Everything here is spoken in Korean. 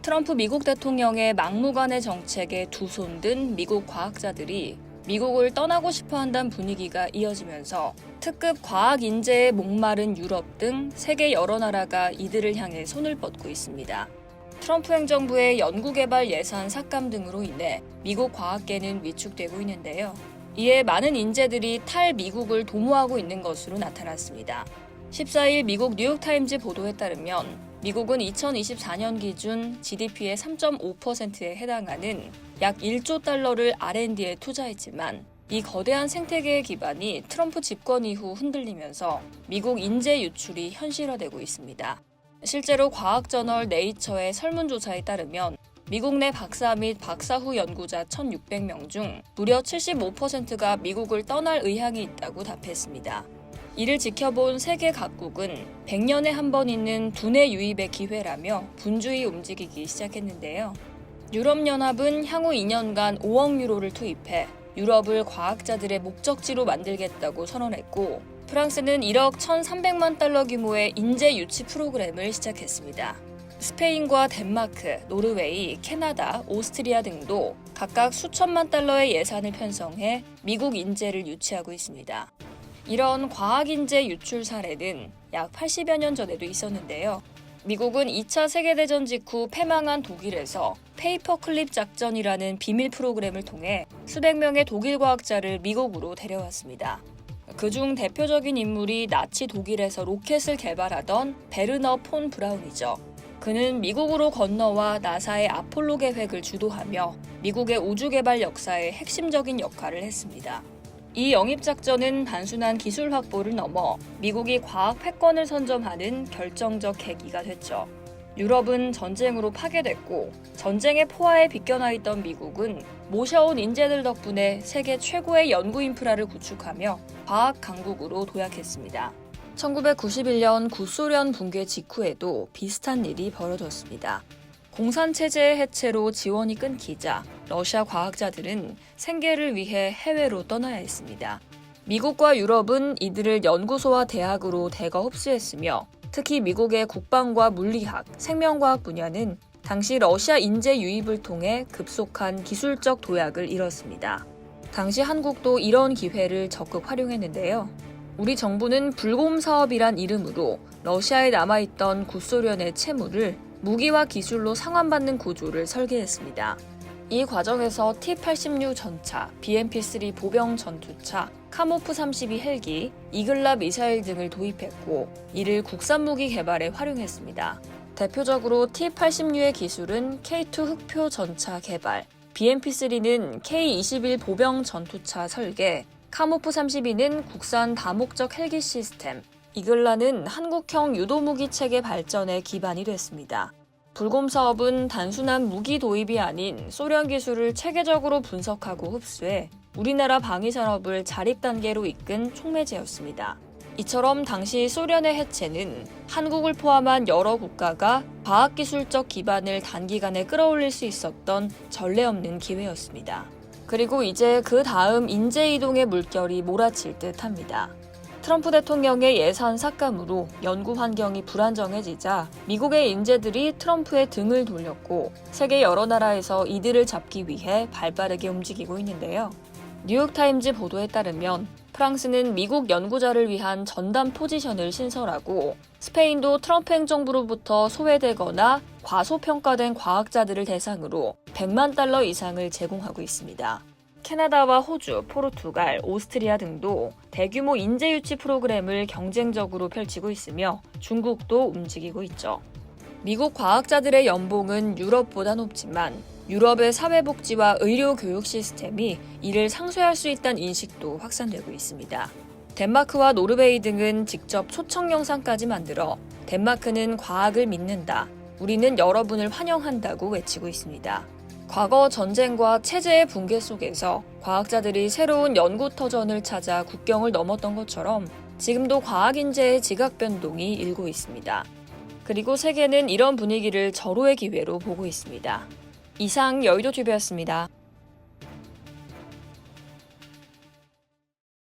트럼프 미국 대통령의 막무가내 정책에 두 손 든 미국 과학자들이 미국을 떠나고 싶어한다는 분위기가 이어지면서 특급 과학 인재에 목마른 유럽 등 세계 여러 나라가 이들을 향해 손을 뻗고 있습니다. 트럼프 행정부의 연구개발 예산 삭감 등으로 인해 미국 과학계는 위축되고 있는데요. 이에 많은 인재들이 탈미국을 도모하고 있는 것으로 나타났습니다. 14일 미국 뉴욕타임즈 보도에 따르면 미국은 2024년 기준 GDP의 3.5%에 해당하는 약 1조 달러를 R&D에 투자했지만 이 거대한 생태계의 기반이 트럼프 집권 이후 흔들리면서 미국 인재 유출이 현실화되고 있습니다. 실제로 과학저널 네이처의 설문조사에 따르면 미국 내 박사 및 박사 후 연구자 1,600명 중 무려 75%가 미국을 떠날 의향이 있다고 답했습니다. 이를 지켜본 세계 각국은 100년에 한 번 있는 두뇌 유입의 기회라며 분주히 움직이기 시작했는데요. 유럽연합은 향후 2년간 5억 유로를 투입해 유럽을 과학자들의 목적지로 만들겠다고 선언했고, 프랑스는 1억 1,300만 달러 규모의 인재 유치 프로그램을 시작했습니다. 스페인과 덴마크, 노르웨이, 캐나다, 오스트리아 등도 각각 수천만 달러의 예산을 편성해 미국 인재를 유치하고 있습니다. 이런 과학인재 유출 사례는 약 80여 년 전에도 있었는데요. 미국은 2차 세계대전 직후 패망한 독일에서 페이퍼 클립 작전이라는 비밀 프로그램을 통해 수백 명의 독일 과학자를 미국으로 데려왔습니다. 그중 대표적인 인물이 나치 독일에서 로켓을 개발하던 베르너 폰 브라운이죠. 그는 미국으로 건너와 나사의 아폴로 계획을 주도하며 미국의 우주개발 역사에 핵심적인 역할을 했습니다. 이 영입작전은 단순한 기술 확보를 넘어 미국이 과학 패권을 선점하는 결정적 계기가 됐죠. 유럽은 전쟁으로 파괴됐고 전쟁의 포화에 비껴나 있던 미국은 모셔온 인재들 덕분에 세계 최고의 연구 인프라를 구축하며 과학 강국으로 도약했습니다. 1991년 구소련 붕괴 직후에도 비슷한 일이 벌어졌습니다. 공산체제의 해체로 지원이 끊기자 러시아 과학자들은 생계를 위해 해외로 떠나야 했습니다. 미국과 유럽은 이들을 연구소와 대학으로 대거 흡수했으며 특히 미국의 국방과 물리학, 생명과학 분야는 당시 러시아 인재 유입을 통해 급속한 기술적 도약을 이뤘습니다. 당시 한국도 이런 기회를 적극 활용했는데요. 우리 정부는 불곰 사업이란 이름으로 러시아에 남아있던 구소련의 채무를 무기와 기술로 상환받는 구조를 설계했습니다. 이 과정에서 T-86 전차, BMP-3 보병 전투차, 카모프 32 헬기, 이글라 미사일 등을 도입했고 이를 국산 무기 개발에 활용했습니다. 대표적으로 T-86의 기술은 K2 흑표 전차 개발, BMP-3는 K-21 보병 전투차 설계, 카모프 32는 국산 다목적 헬기 시스템, 이글라는 한국형 유도무기 체계 발전의 기반이 됐습니다. 불곰 사업은 단순한 무기 도입이 아닌 소련 기술을 체계적으로 분석하고 흡수해 우리나라 방위 산업을 자립 단계로 이끈 촉매제였습니다. 이처럼 당시 소련의 해체는 한국을 포함한 여러 국가가 과학기술적 기반을 단기간에 끌어올릴 수 있었던 전례 없는 기회였습니다. 그리고 이제 그 다음 인재 이동의 물결이 몰아칠 듯합니다. 트럼프 대통령의 예산 삭감으로 연구 환경이 불안정해지자 미국의 인재들이 트럼프의 등을 돌렸고 세계 여러 나라에서 이들을 잡기 위해 발빠르게 움직이고 있는데요. 뉴욕타임즈 보도에 따르면 프랑스는 미국 연구자를 위한 전담 포지션을 신설하고 스페인도 트럼프 행정부로부터 소외되거나 과소평가된 과학자들을 대상으로 100만 달러 이상을 제공하고 있습니다. 캐나다와 호주, 포르투갈, 오스트리아 등도 대규모 인재 유치 프로그램을 경쟁적으로 펼치고 있으며 중국도 움직이고 있죠. 미국 과학자들의 연봉은 유럽보다 높지만 유럽의 사회복지와 의료 교육 시스템이 이를 상쇄할 수 있다는 인식도 확산되고 있습니다. 덴마크와 노르웨이 등은 직접 초청 영상까지 만들어 덴마크는 과학을 믿는다, 우리는 여러분을 환영한다고 외치고 있습니다. 과거 전쟁과 체제의 붕괴 속에서 과학자들이 새로운 연구 터전을 찾아 국경을 넘었던 것처럼 지금도 과학 인재의 지각 변동이 일고 있습니다. 그리고 세계는 이런 분위기를 절호의 기회로 보고 있습니다. 이상 여의도TV였습니다.